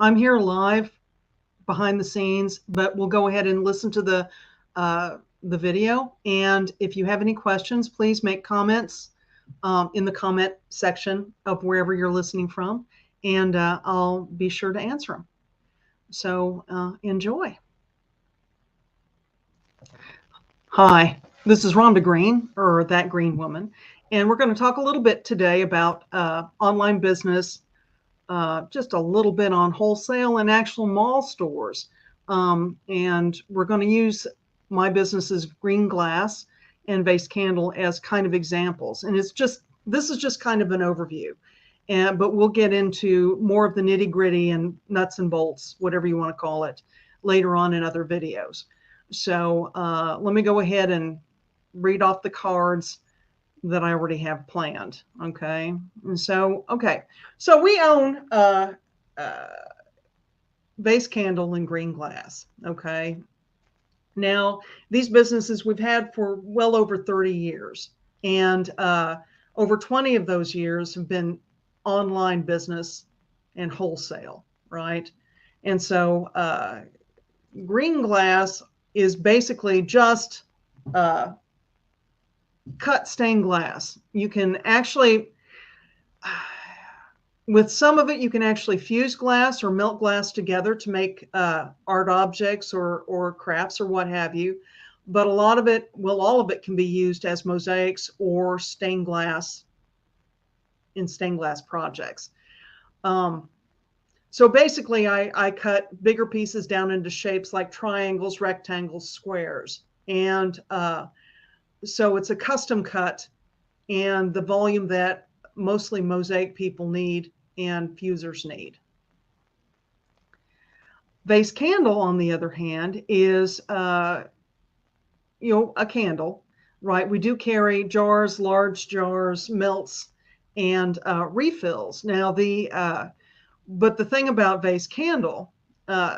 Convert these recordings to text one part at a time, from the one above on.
I'm here live behind the scenes, but we'll go ahead and listen to the video. And if you have any questions, please make comments in the comment section of wherever you're listening from, and I'll be sure to answer them. So enjoy. Hi, this is Rhonda Green, or That Green Woman, and we're going to talk a little bit today about online business, just a little bit on wholesale and actual mall stores. And we're going to use my business's Greeneglass and Vase Candle as kind of examples. And this is just kind of an overview. But we'll get into more of the nitty gritty and nuts and bolts, whatever you want to call it, later on in other videos. So let me go ahead and read off the cards that I already have planned. Okay. And so, So we own Vase Candle and Greeneglass. Okay. Now, these businesses we've had for well over 30 years. And over 20 of those years have been online business and wholesale, right? And so Greeneglass is basically just cut stained glass. You can actually, with some of it, you can actually fuse glass or melt glass together to make art objects or crafts or what have you. But a lot of it, well, all of it can be used as mosaics or stained glass in stained glass projects. So basically, I cut bigger pieces down into shapes like triangles, rectangles, squares. And so it's a custom cut and the volume that mostly mosaic people need and fusers need. Vase Candle, on the other hand, is a candle, right? We do carry jars, large jars, melts, and refills. Now but the thing about Vase Candle, the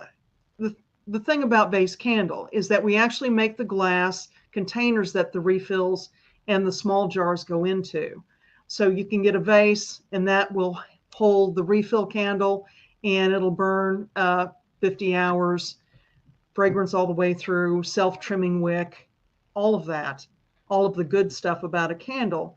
thing about Vase Candle is that we actually make the glass containers that the refills and the small jars go into. So you can get a vase and that will hold the refill candle and it'll burn 50 hours, fragrance all the way through, self-trimming wick, all of that, all of the good stuff about a candle.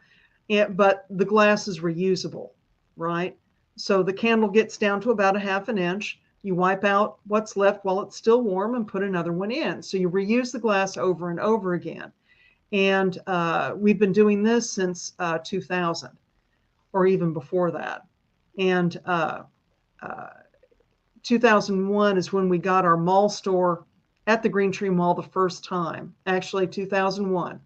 But the glass is reusable, right? So the candle gets down to about a half an inch. You wipe out what's left while it's still warm and put another one in. So you reuse the glass over and over again. And we've been doing this since 2000 or even before that. And 2001 is when we got our mall store at the Green Tree Mall the first time. Actually, 2001.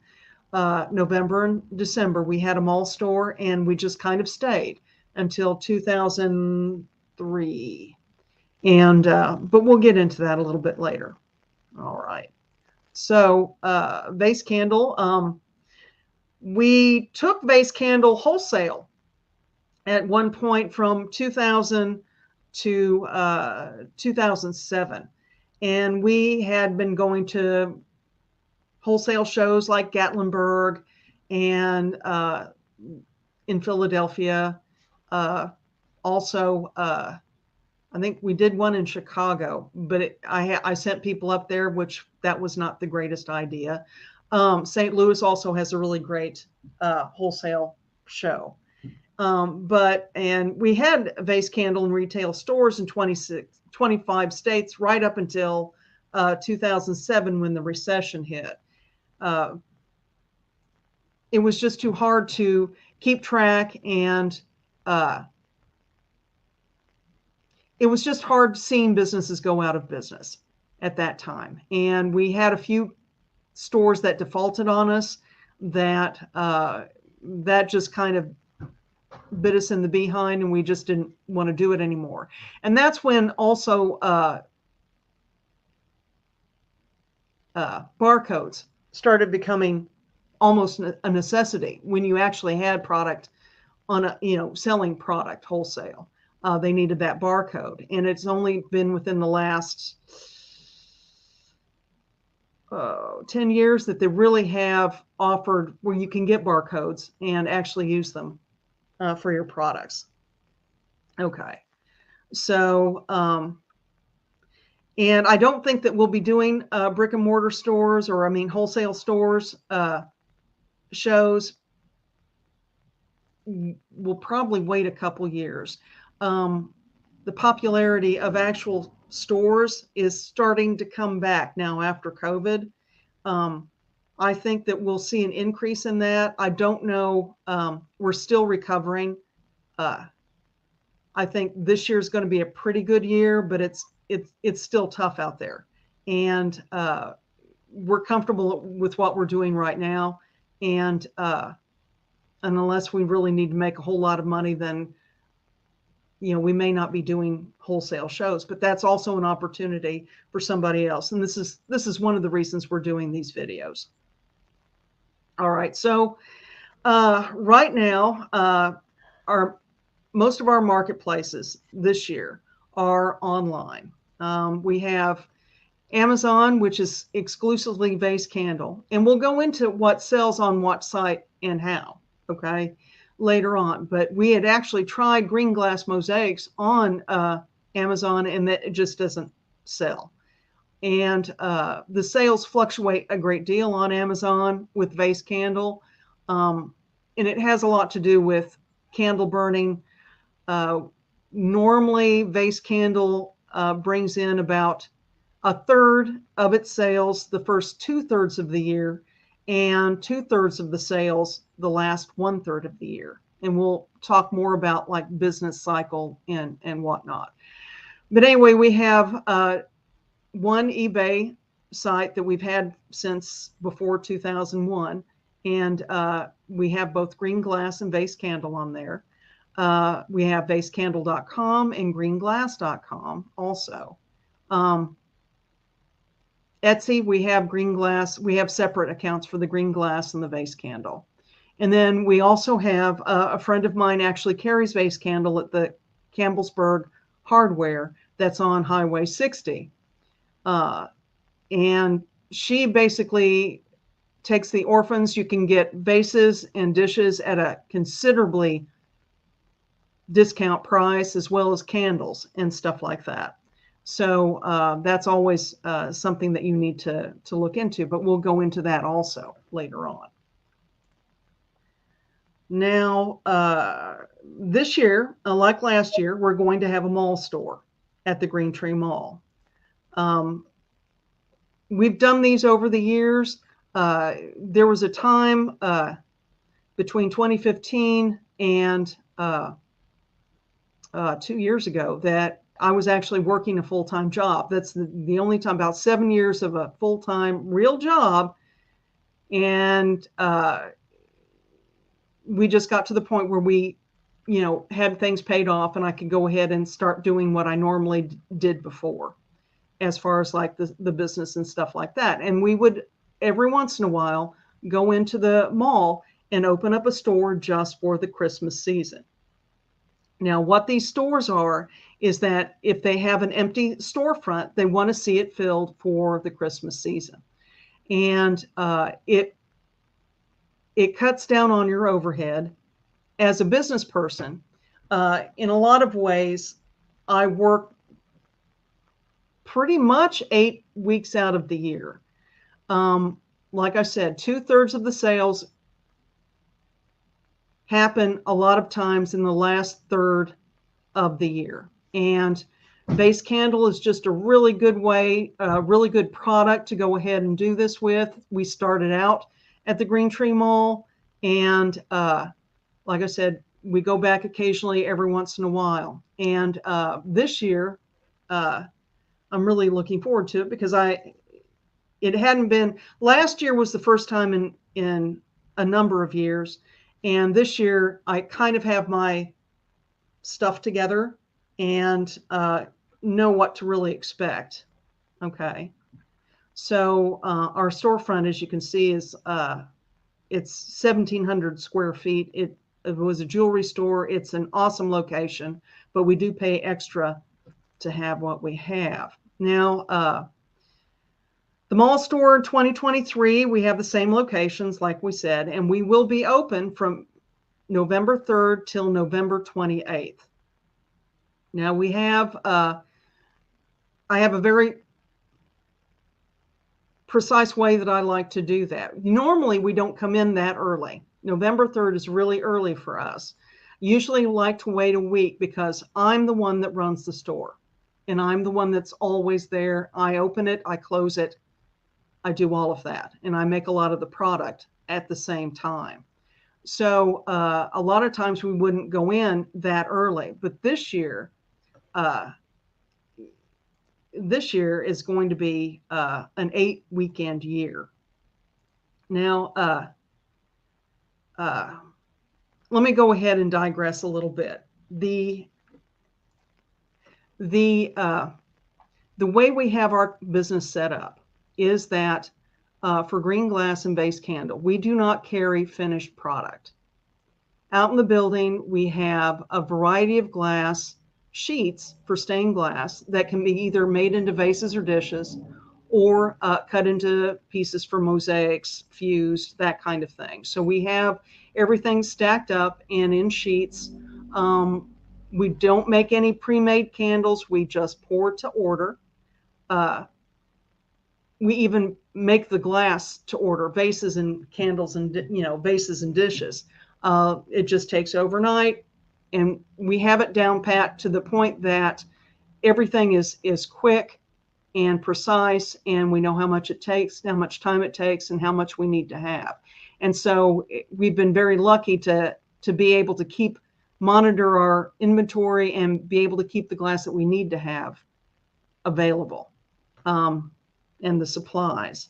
November and December, we had a mall store and we just kind of stayed until 2003. And but we'll get into that a little bit later. All right. So Vase Candle, we took Vase Candle wholesale at one point from 2000 to 2007. And we had been going to wholesale shows like Gatlinburg and in Philadelphia. Also, I think we did one in Chicago, but I sent people up there, which that was not the greatest idea. St. Louis also has a really great wholesale show. And we had Vase Candle in retail stores in 25 states right up until 2007 when the recession hit. It was just too hard to keep track, and it was just hard seeing businesses go out of business at that time. And we had a few stores that defaulted on us that just kind of bit us in the behind, and we just didn't want to do it anymore. And that's when also barcodes started becoming almost a necessity when you actually had product on selling product wholesale. They needed that barcode, and it's only been within the last 10 years that they really have offered where you can get barcodes and actually use them for your products. Okay. So, and I don't think that we'll be doing brick and mortar stores, or I mean wholesale stores shows. We'll probably wait a couple years. The popularity of actual stores is starting to come back now after COVID. I think that we'll see an increase in that. I don't know. We're still recovering. I think this year is going to be a pretty good year, but it's still tough out there, and we're comfortable with what we're doing right now. And unless we really need to make a whole lot of money, then we may not be doing wholesale shows. But that's also an opportunity for somebody else. And this is one of the reasons we're doing these videos. All right, so right now, most of our marketplaces this year are online. We have Amazon, which is exclusively Vase Candle, and we'll go into what sells on what site and how, okay, later on. But we had actually tried Greeneglass Mosaics on Amazon, and that it just doesn't sell. And the sales fluctuate a great deal on Amazon with Vase Candle, and it has a lot to do with candle burning. Normally, Vase Candle brings in about a third of its sales the first 2/3 of the year, and 2/3 of the sales the last 1/3 of the year. And we'll talk more about like business cycle and whatnot. But anyway, we have one eBay site that we've had since before 2001, and we have both Greeneglass and Vase Candle on there. We have vasecandle.com and greenglass.com also. Etsy, we have Greeneglass. We have separate accounts for the Greeneglass and the Vase Candle. And then we also have a friend of mine actually carries Vase Candle at the Campbellsburg Hardware that's on Highway 60. And she basically takes the orphans. You can get vases and dishes at a considerably discount price, as well as candles and stuff like that. So that's always something that you need to look into, but we'll go into that also later on. Now, this year, like last year, we're going to have a mall store at the Green Tree Mall. We've done these over the years. There was a time between 2015 and 2 years ago that I was actually working a full-time job. That's the only time, about 7 years of a full-time real job. And we just got to the point where we, had things paid off, and I could go ahead and start doing what I normally did before, as far as like the business and stuff like that. And we would, every once in a while, go into the mall and open up a store just for the Christmas season. Now, what these stores are is that if they have an empty storefront, they want to see it filled for the Christmas season. And it cuts down on your overhead. As a business person, in a lot of ways, I work pretty much 8 weeks out of the year. Like I said, 2/3 of the sales happen a lot of times in the last third of the year. And Vase Candle is just a really good way, a really good product to go ahead and do this with. We started out at the Green Tree Mall, and like I said, we go back occasionally every once in a while. And this year, I'm really looking forward to it because it hadn't been, last year was the first time in a number of years. And this year I kind of have my stuff together and know what to really expect. Okay. So our storefront, as you can see, is it's 1,700 square feet. It was a jewelry store. It's an awesome location, but we do pay extra to have what we have. Now, the mall store in 2023, we have the same locations, like we said, and we will be open from November 3rd till November 28th. Now we have, I have a very precise way that I like to do that. Normally we don't come in that early. November 3rd is really early for us. Usually like to wait a week because I'm the one that runs the store and I'm the one that's always there. I open it, I close it, I do all of that, and I make a lot of the product at the same time. So a lot of times we wouldn't go in that early, but uh, this year is going to be an 8-weekend year. Now, uh, let me go ahead and digress a little bit. The uh, the way we have our business set up is that for Greeneglass and Vase Candle, we do not carry finished product. Out in the building, we have a variety of glass sheets for stained glass that can be either made into vases or dishes or cut into pieces for mosaics, fused, that kind of thing. So we have everything stacked up and in sheets. We don't make any pre-made candles. We just pour to order. Uh, we even make the glass to order, vases and candles and, vases and dishes. It just takes overnight, and we have it down pat to the point that everything is quick and precise, and we know how much it takes, how much time it takes, and how much we need to have. And so we've been very lucky to be able to monitor our inventory and be able to keep the glass that we need to have available, and the supplies.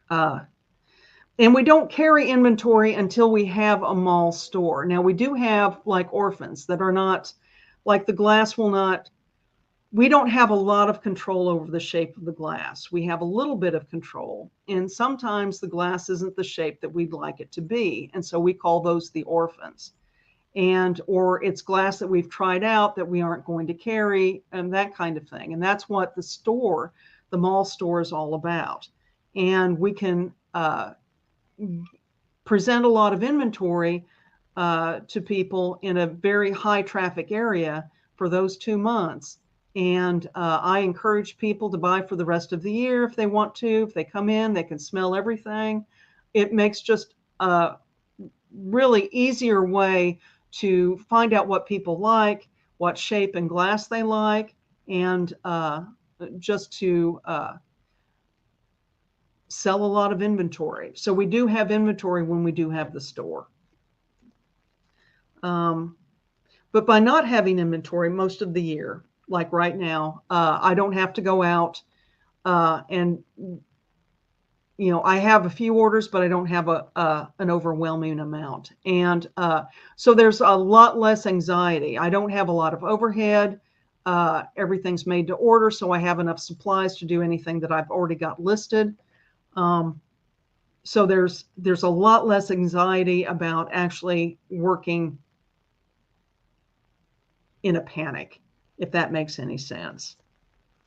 And we don't carry inventory until we have a mall store. Now we do have like orphans that are not, like the glass will not, we don't have a lot of control over the shape of the glass. We have a little bit of control, and sometimes the glass isn't the shape that we'd like it to be. And so we call those the orphans. Or it's glass that we've tried out that we aren't going to carry, and that kind of thing. And that's what the mall store is all about. And we can present a lot of inventory to people in a very high traffic area for those 2 months. And I encourage people to buy for the rest of the year if they want to. If they come in, they can smell everything. It makes just a really easier way to find out what people like, what shape and glass they like, and just to sell a lot of inventory. So we do have inventory when we do have the store. But by not having inventory most of the year, like right now, I don't have to go out and I have a few orders, but I don't have an overwhelming amount. And so there's a lot less anxiety. I don't have a lot of overhead. Everything's made to order, so I have enough supplies to do anything that I've already got listed. So there's a lot less anxiety about actually working in a panic, if that makes any sense.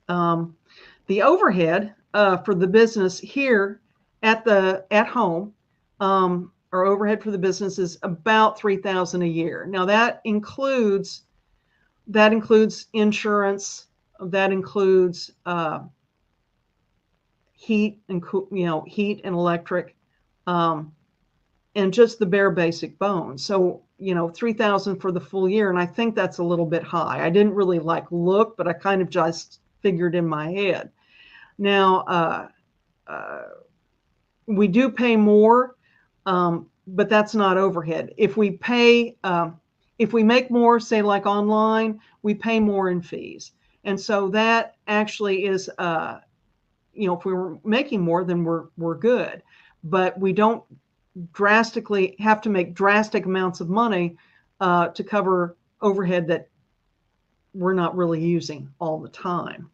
The overhead for the business here at home, our overhead for the business is about $3,000 a year. Now that includes insurance, that includes heat and heat and electric, and just the bare basic bones. So $3,000 for the full year, and I think that's a little bit high. I didn't really look, but I kind of just figured in my head. Now we do pay more, but that's not overhead. If we make more, say like online, we pay more in fees, and so that actually is if we were making more, then we're good, but we don't drastically have to make drastic amounts of money to cover overhead that we're not really using all the time.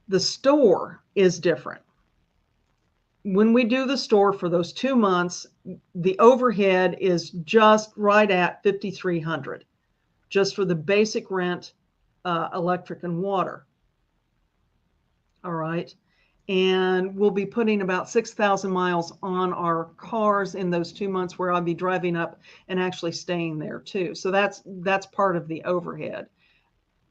The store is different. When we do the store for those 2 months, the overhead is just right at $5,300, just for the basic rent, electric and water. All right. and we'll be putting about 6,000 miles on our cars in those 2 months where I'll be driving up and actually staying there too. So that's part of the overhead.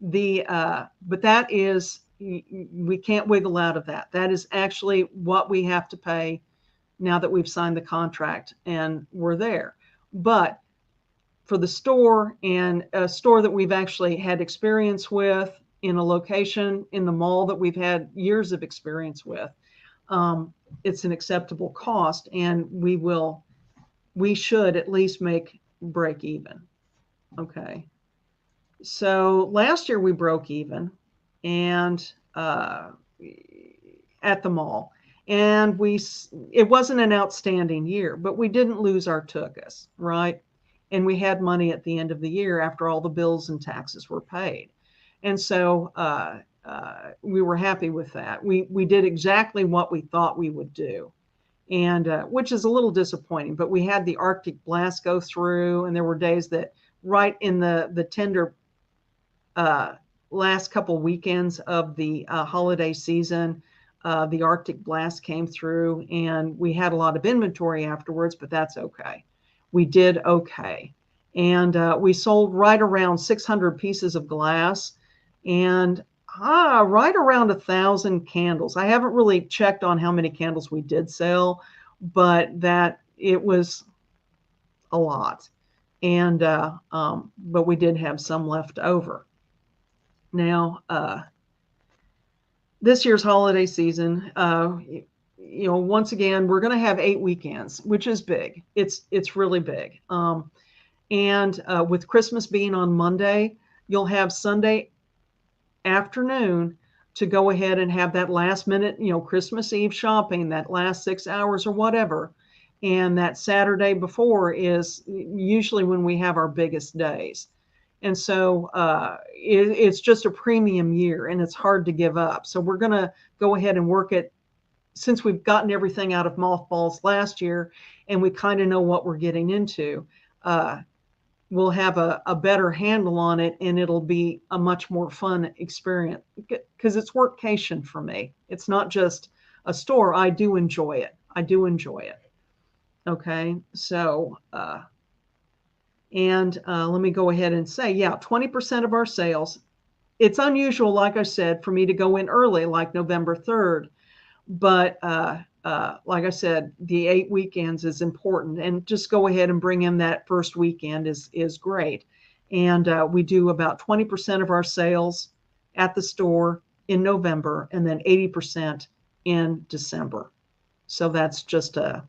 But that is, we can't wiggle out of that. That is actually what we have to pay now that we've signed the contract and we're there. But for the store, and a store that we've actually had experience with in a location in the mall that we've had years of experience with, it's an acceptable cost, and we should at least break even. Okay. So last year we broke even, and at the mall, and it wasn't an outstanding year, but we didn't lose our tuchus, right? And we had money at the end of the year after all the bills and taxes were paid. And so we were happy with that. We did exactly what we thought we would do, and which is a little disappointing. But we had the Arctic blast go through, and there were days that right in the tender last couple weekends of the holiday season, the Arctic blast came through, and we had a lot of inventory afterwards, but that's okay. We did okay. And we sold right around 600 pieces of glass, and right around 1,000 candles. I haven't really checked on how many candles we did sell, but that it was a lot. And but we did have some left over. Now, this year's holiday season, once again, we're going to have 8 weekends, which is big. It's really big. And with Christmas being on Monday, you'll have Sunday afternoon to go ahead and have that last minute, Christmas Eve shopping, that last 6 hours or whatever. And that Saturday before is usually when we have our biggest days. And so it's just a premium year, and it's hard to give up. So we're going to go ahead and work it, since we've gotten everything out of mothballs last year and we kind of know what we're getting into. We'll have a better handle on it, and it'll be a much more fun experience because it's workcation for me. It's not just a store. I do enjoy it. Okay. So, let me go ahead and say, 20% of our sales. It's unusual, like I said, for me to go in early, like November 3rd. But like I said, the 8 weekends is important, and just go ahead and bring in that first weekend is great. And we do about 20% of our sales at the store in November, and then 80% in December. So that's just a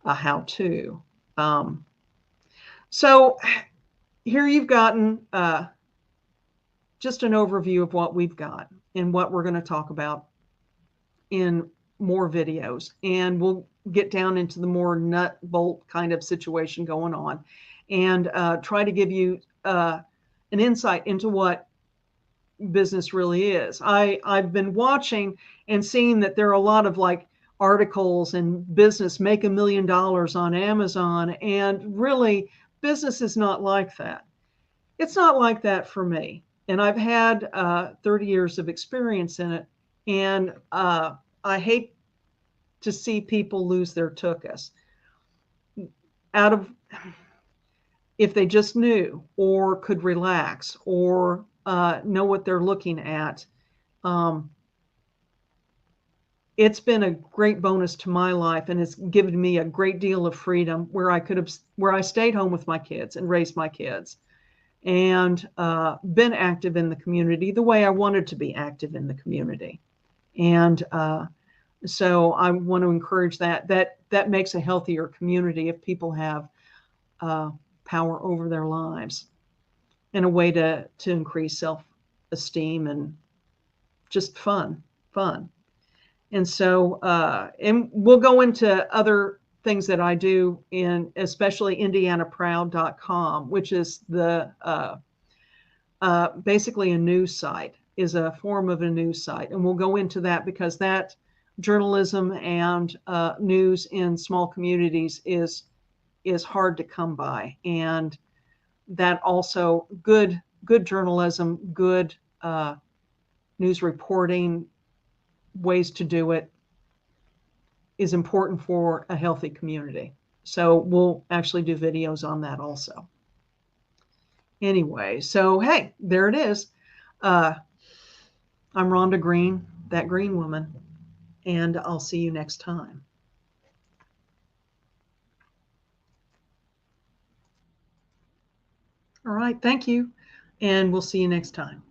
how-to. So here you've gotten just an overview of what we've got and what we're going to talk about in more videos. And we'll get down into the more nut bolt kind of situation going on, and try to give you an insight into what business really is. I've been watching and seeing that there are a lot of articles and business make $1 million on Amazon, and really business is not like that. It's not like that for me. And I've had 30 years of experience in it. And I hate to see people lose their tuchus if they just knew or could relax or know what they're looking at. It's been a great bonus to my life, and it's given me a great deal of freedom where I stayed home with my kids and raised my kids, and been active in the community the way I wanted to be active in the community. And so I want to encourage that makes a healthier community if people have power over their lives, and a way to increase self-esteem and just fun. And so, and we'll go into other things that I do in, especially IndianaProud.com, which is basically a news site, is a form of a news site. And we'll go into that because that journalism and news in small communities is hard to come by. And that also good journalism, good news reporting, ways to do it is important for a healthy community. So we'll actually do videos on that also. Anyway, so hey, there it is. I'm Rhonda Green, that green woman, and I'll see you next time. All right, thank you, and we'll see you next time.